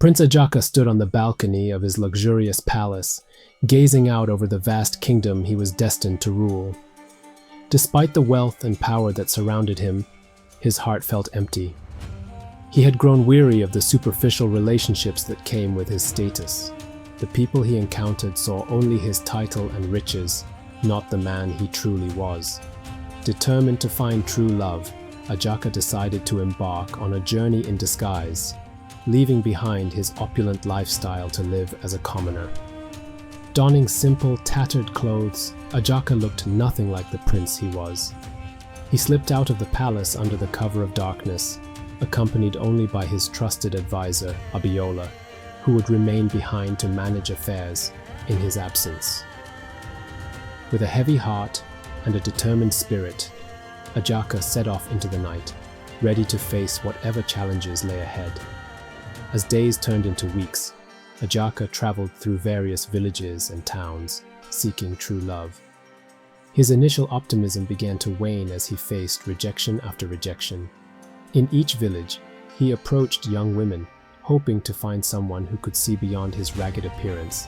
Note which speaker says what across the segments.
Speaker 1: Prince Ajaka stood on the balcony of his luxurious palace, gazing out over the vast kingdom he was destined to rule. Despite the wealth and power that surrounded him, his heart felt empty. He had grown weary of the superficial relationships that came with his status. The people he encountered saw only his title and riches, not the man he truly was. Determined to find true love, Ajaka decided to embark on a journey in disguise, leaving behind his opulent lifestyle to live as a commoner. Donning simple, tattered clothes, Ajaka looked nothing like the prince he was. He slipped out of the palace under the cover of darkness, accompanied only by his trusted advisor, Abiola, who would remain behind to manage affairs in his absence. With a heavy heart and a determined spirit, Ajaka set off into the night, ready to face whatever challenges lay ahead. As days turned into weeks, Ajaka traveled through various villages and towns, seeking true love. His initial optimism began to wane as he faced rejection after rejection. In each village, he approached young women, hoping to find someone who could see beyond his ragged appearance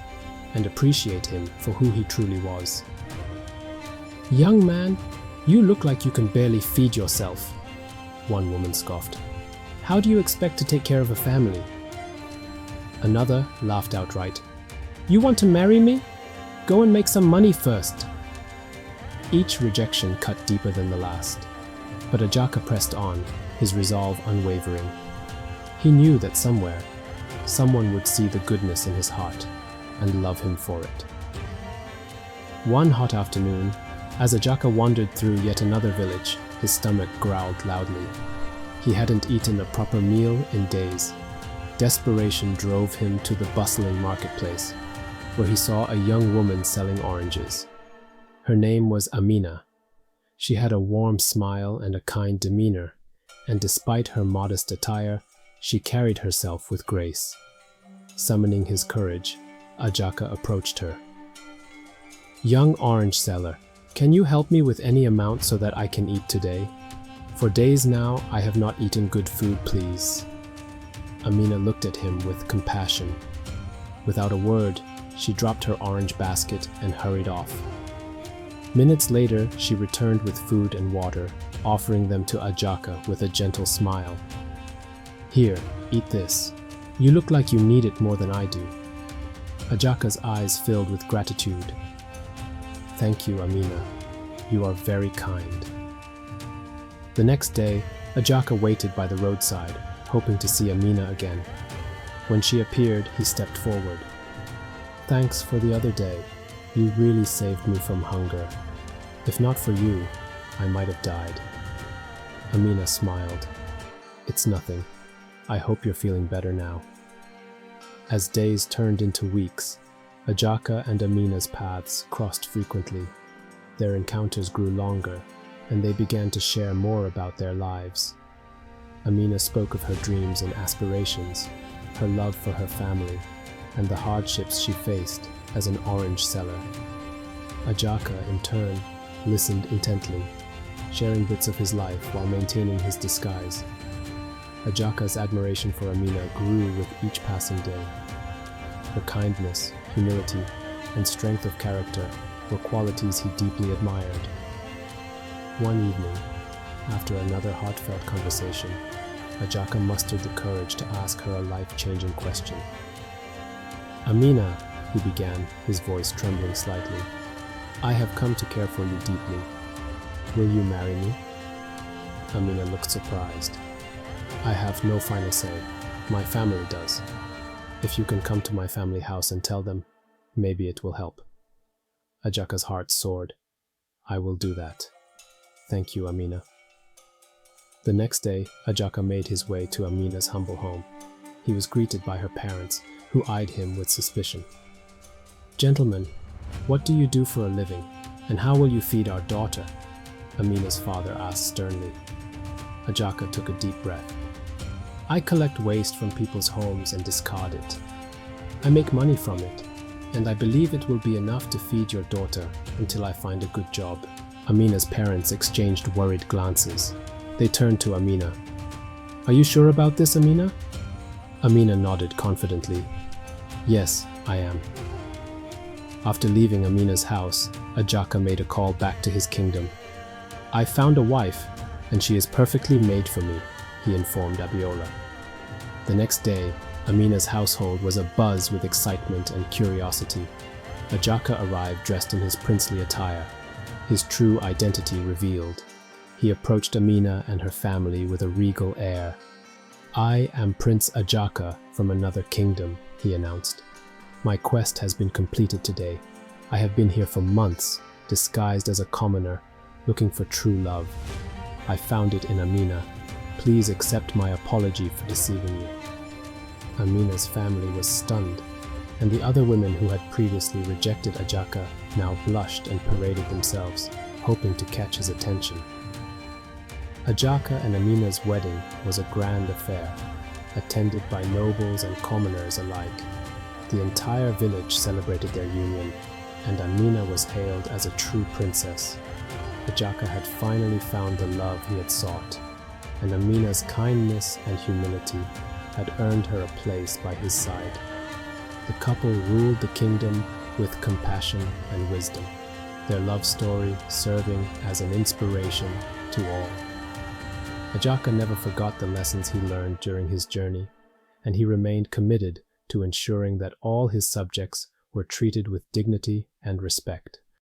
Speaker 1: and appreciate him for who he truly was. "Young man, you look like you can barely feed yourself," one woman scoffed. "How do you expect to take care of a family?" Another laughed outright. "You want to marry me? Go and make some money first." Each rejection cut deeper than the last, but Ajaka pressed on, his resolve unwavering. He knew that somewhere, someone would see the goodness in his heart and love him for it. One hot afternoon, as Ajaka wandered through yet another village, his stomach growled loudly. He hadn't eaten a proper meal in days. Desperation drove him to the bustling marketplace, where he saw a young woman selling oranges. Her name was Amina. She had a warm smile and a kind demeanor, and despite her modest attire, she carried herself with grace. Summoning his courage, Ajaka approached her. "Young orange seller, can you help me with any amount so that I can eat today? For days now, I have not eaten good food, please." Amina looked at him with compassion. Without a word, she dropped her orange basket and hurried off. Minutes later, she returned with food and water, offering them to Ajaka with a gentle smile. "Here, eat this. You look like you need it more than I do." Ajaka's eyes filled with gratitude. "Thank you, Amina. You are very kind." The next day, Ajaka waited by the roadside, hoping to see Amina again. When she appeared, he stepped forward. "Thanks for the other day. You really saved me from hunger. If not for you, I might have died." Amina smiled. "It's nothing. I hope you're feeling better now." As days turned into weeks, Ajaka and Amina's paths crossed frequently. Their encounters grew longer, and they began to share more about their lives. Amina spoke of her dreams and aspirations, her love for her family, and the hardships she faced as an orange seller. Ajaka, in turn, listened intently, sharing bits of his life while maintaining his disguise. Ajaka's admiration for Amina grew with each passing day. Her kindness, humility, and strength of character were qualities he deeply admired. One evening, after another heartfelt conversation, Ajaka mustered the courage to ask her a life-changing question. "Amina," he began, his voice trembling slightly, "I have come to care for you deeply. Will you marry me?" Amina looked surprised. "I have no final say. My family does. If you can come to my family house and tell them, maybe it will help." Ajaka's heart soared. "I will do that. Thank you, Amina." The next day, Ajaka made his way to Amina's humble home. He was greeted by her parents, who eyed him with suspicion. "Gentlemen, what do you do for a living, and how will you feed our daughter?" Amina's father asked sternly. Ajaka took a deep breath. "I collect waste from people's homes and discard it. I make money from it, and I believe it will be enough to feed your daughter until I find a good job." Amina's parents exchanged worried glances. They turned to Amina. "Are you sure about this, Amina?" Amina nodded confidently. Yes, I am. After leaving Amina's house, Ajaka made a call back to his kingdom. I found a wife, and she is perfectly made for me, he informed Abiola. The next day, Amina's household was abuzz with excitement and curiosity. Ajaka arrived dressed in his princely attire, his true identity revealed. He approached Amina and her family with a regal air. I am Prince Ajaka from another kingdom, he announced. My quest has been completed today. I have been here for months, disguised as a commoner, looking for true love. I found it in Amina. Please accept my apology for deceiving you. Amina's family was stunned, and the other women who had previously rejected Ajaka now blushed and paraded themselves, hoping to catch his attention. Ajaka and Amina's wedding was a grand affair, attended by nobles and commoners alike. The entire village celebrated their union, and Amina was hailed as a true princess. Ajaka had finally found the love he had sought, and Amina's kindness and humility had earned her a place by his side. The couple ruled the kingdom with compassion and wisdom, their love story serving as an inspiration to all. Ajaka never forgot the lessons he learned during his journey, and he remained committed to ensuring that all his subjects were treated with dignity and respect.